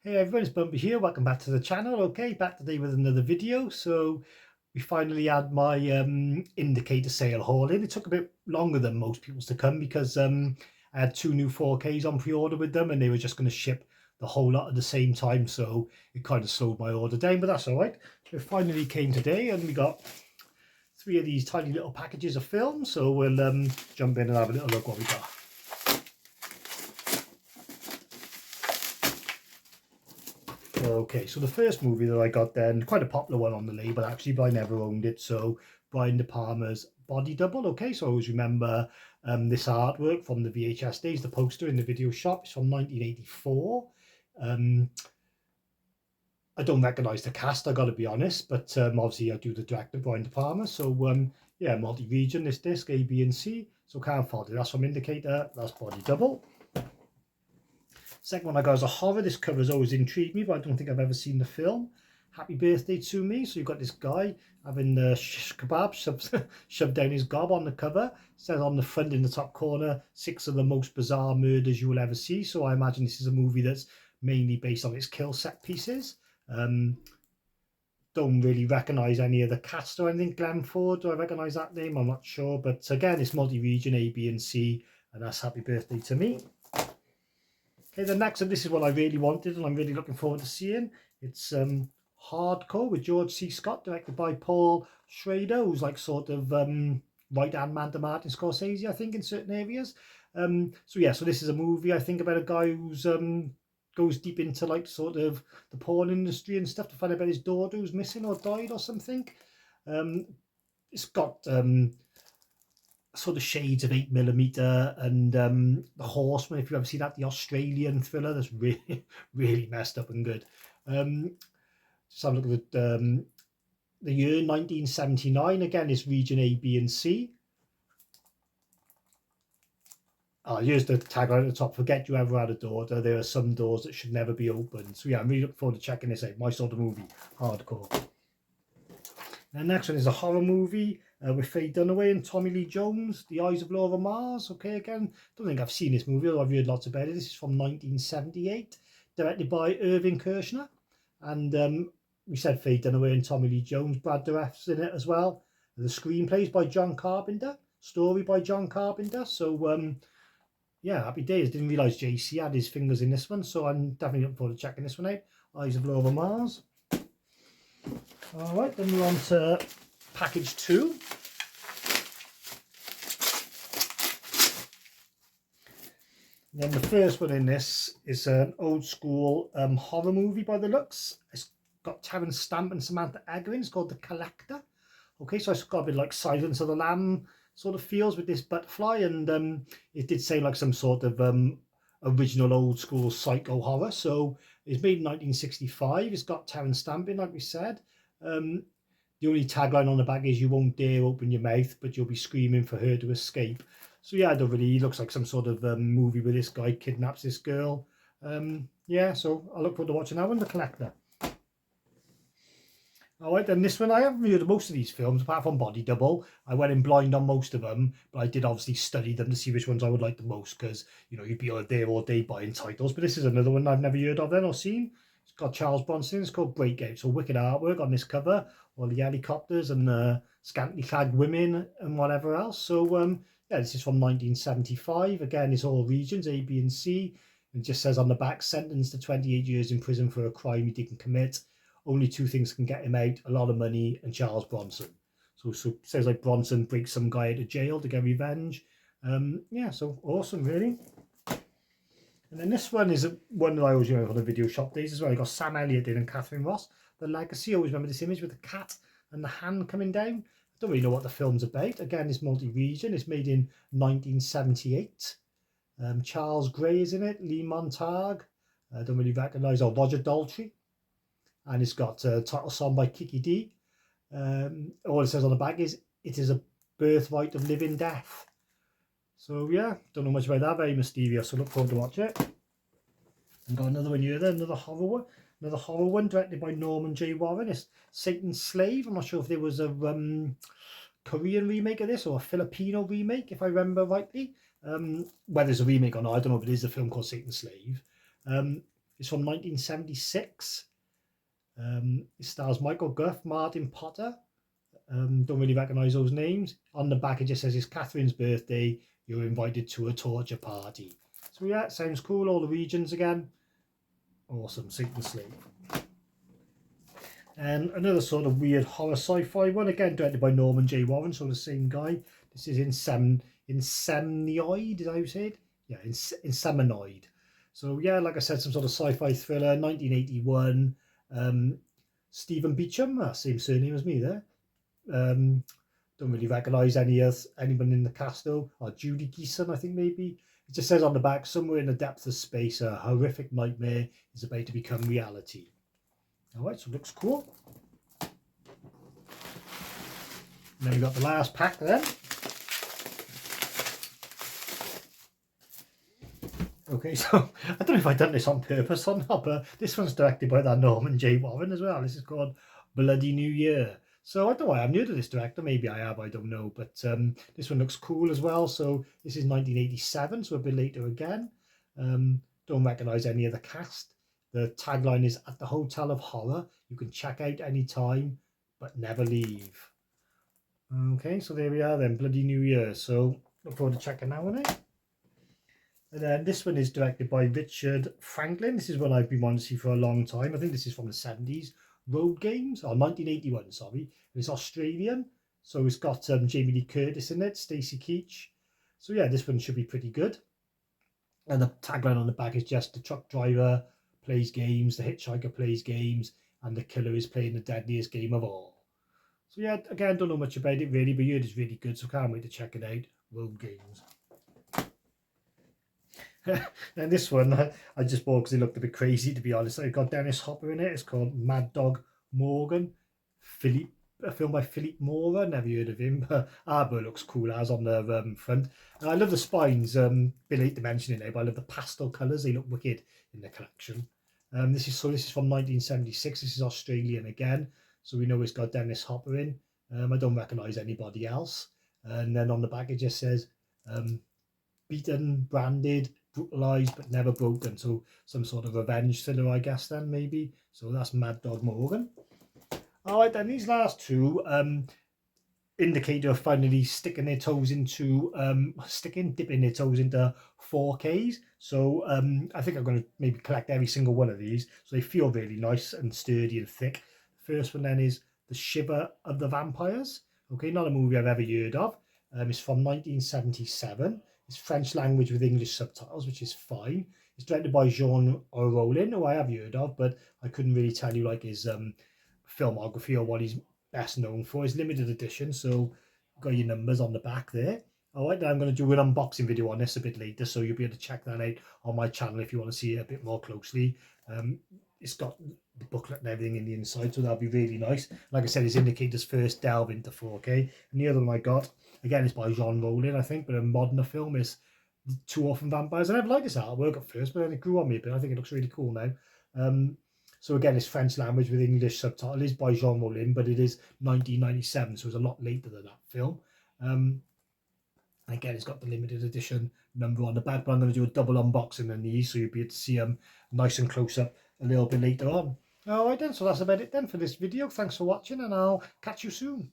Hey everyone, it's Bumpy here. Welcome back to the channel. Okay, back today with another video. So we finally had my indicator sale haul in. It took a bit longer than most people's to come because I had two new 4Ks on pre-order with them and they were just going to ship the whole lot at the same time. So it kind of slowed my order down, but that's all right. So it finally came today and we got three of these tiny little packages of film. So we'll jump in and have a little look what we got. Okay, so the first movie that I got then, quite a popular one on the label actually, but I never owned it. So Brian De Palma's Body Double. Okay, so I always remember this artwork from the VHS days, the poster in the video shop. It's from 1984. I don't recognise the cast, I got to be honest, but obviously I do the director, Brian De Palma. So yeah, multi-region, this disc, A, B and C. So can't fault it. That's from Indicator, that's Body Double. Second one I got is a horror. This cover has always intrigued me, but I don't think I've ever seen the film. Happy Birthday to Me. So you've got this guy having the shish kebab shoved down his gob on the cover. It says on the front in the top corner, 6 of the most bizarre murders you will ever see. So I imagine this is a movie that's mainly based on its kill set pieces. Don't really recognise any of the cast or anything. Glenn Ford, do I recognise that name? I'm not sure. But again, it's multi-region, A, B and C. And that's Happy Birthday to Me. Okay, the next, and this is what I really wanted and I'm really looking forward to seeing. It's Hardcore with George C. Scott, directed by Paul Schrader, who's like sort of right-hand man to Martin Scorsese, I think, in certain areas. So yeah, so this is a movie, I think, about a guy who's goes deep into like sort of the porn industry and stuff to find out about his daughter who's missing or died or something. It's got sort of shades of 8mm and The Horseman, if you've ever seen that, the Australian thriller that's really really messed up and good. Just have a look at the year 1979. Again, it's region A, B and C. Here's the tagline at the top: forget you ever had a daughter, there are some doors that should never be opened. So yeah, I'm really looking forward to checking this out. My sort of movie, Hardcore. The next one is a horror movie with Faye Dunaway and Tommy Lee Jones, The Eyes of Laura Mars. Okay, again, don't think I've seen this movie, although I've heard lots about it. This is from 1978, directed by Irving Kershner. And we said Faye Dunaway and Tommy Lee Jones. Brad Dourif's in it as well. The screenplay is by John Carpenter, story by John Carpenter. So yeah, happy days. Didn't realise JC had his fingers in this one, so I'm definitely looking forward to checking this one out. Eyes of Laura Mars. All right, then we're on to package 2. And then the first one in this is an old school horror movie by the looks. It's got Terence Stamp and Samantha Eggar in. It's called The Collector. Okay, so it's got a bit like Silence of the Lamb sort of feels with this butterfly, and it did say like some sort of original old school psycho horror. So it's made in 1965. It's got Terence Stamp in, like we said. The only tagline on the back is "You won't dare open your mouth, but you'll be screaming for her to escape." So yeah, I don't really. He looks like some sort of movie where this guy kidnaps this girl. Yeah, so I look forward to watching that one, The Collector. All right, then this one, I haven't reviewed most of these films apart from Body Double. I went in blind on most of them, but I did obviously study them to see which ones I would like the most, because you know you'd be all day buying titles. But this is another one I've never heard of then or seen. It's got Charles Bronson. It's called Breakout. So wicked artwork on this cover, all the helicopters and scantily clad women and whatever else. So yeah, this is from 1975. Again, it's all regions A, B, and C. It just says on the back, sentenced to 28 years in prison for a crime he didn't commit. Only 2 things can get him out: a lot of money and Charles Bronson. So it says like Bronson breaks some guy out of jail to get revenge. Yeah, so awesome, really. And then this one is one that I always remember on the video shop days as well. I got Sam Elliott in and Catherine Ross. The Legacy. I always remember this image with the cat and the hand coming down. I don't really know what the film's about. Again, it's multi-region. It's made in 1978. Charles Gray is in it. Lee Montag. I don't really recognise. Oh, Roger Daltrey. And it's got a title song by Kiki D. All it says on the back is, "It is a birthright of living death." So yeah, don't know much about that. Very mysterious. So look forward to watch it. And got another one here, then another horror one directed by Norman J. Warren. It's Satan's Slave. I'm not sure if there was a Korean remake of this or a Filipino remake, if I remember rightly. Whether it's a remake or not, I don't know if it is a film called Satan's Slave. It's from 1976. It stars Michael Gough, Martin Potter. Don't really recognise those names. On the back it just says it's Catherine's birthday. You're invited to a torture party. So yeah, it sounds cool. All the regions again. Awesome. Satan Slave. And another sort of weird horror sci-fi one, again directed by Norman J. Warren, so the same guy. This is Insemnoid, is that how you say it? Yeah, Inseminoid. So yeah, like I said, some sort of sci-fi thriller, 1981. Stephen Beecham, same surname as me there. Don't really recognise anyone in the cast though. Or Judy Geeson, I think maybe. It just says on the back, somewhere in the depths of space, a horrific nightmare is about to become reality. Alright, so it looks cool. And then we got the last pack then. Okay, so I don't know if I've done this on purpose or not, but this one's directed by that Norman J. Warren as well. This is called Bloody New Year. So I don't know why I'm new to this director. Maybe I have, I don't know. But this one looks cool as well. So this is 1987, so a bit later again. Don't recognise any of the cast. The tagline is, at the Hotel of Horror, you can check out any time, but never leave. Okay, so there we are then, Bloody New Year. So look forward to checking that one out. And then this one is directed by Richard Franklin. This is one I've been wanting to see for a long time. I think this is from the 70s. Road Games, or 1981, sorry. It's Australian. So it's got Jamie Lee Curtis in it, Stacey Keach. So yeah, this one should be pretty good. And the tagline on the back is just, the truck driver plays games, the hitchhiker plays games, and the killer is playing the deadliest game of all. So yeah, again, don't know much about it really, but it is really good, so can't wait to check it out. Road Games. And this one I just bought because it looked a bit crazy, to be honest. It's got Dennis Hopper in it. It's called Mad Dog Morgan. A film by Philippe Mora. Never heard of him, but it looks cool as on the front. And I love the spines. Bit late to mention it now, but I love the pastel colours. They look wicked in the collection. This is from 1976. This is Australian again, so we know it's got Dennis Hopper in. I don't recognise anybody else. And then on the back it just says beaten, branded, brutalised but never broken. So some sort of revenge thriller, I guess, then maybe. So that's Mad Dog Morgan. Alright, then these last two indicate they're finally dipping their toes into 4Ks. So I think I'm going to maybe collect every single one of these. So they feel really nice and sturdy and thick. The first one then is The Shiver of the Vampires. Okay, not a movie I've ever heard of. It's from 1977. It's French language with English subtitles, which is fine. It's directed by Jean Rollin, who I have heard of, but I couldn't really tell you like his filmography or what he's best known for. It's limited edition, so got your numbers on the back there. Alright, then I'm going to do an unboxing video on this a bit later, so you'll be able to check that out on my channel if you want to see it a bit more closely. It's got the booklet and everything in the inside, so that'll be really nice. Like I said, it's Indicator's first delve into 4K. And the other one I got, again, it's by Jean Rollin, I think, but a modern film is Too Often Vampires. I never liked this artwork at first, but then it grew on me a bit. I think it looks really cool now. So again, it's French language with English subtitle. It is by Jean Rollin, but it is 1997, so it's a lot later than that film. Again, it's got the limited edition number on the back, but I'm going to do a double unboxing on these, so you'll be able to see them nice and close up a little bit later on. Alright then, so that's about it then for this video. Thanks for watching, and I'll catch you soon.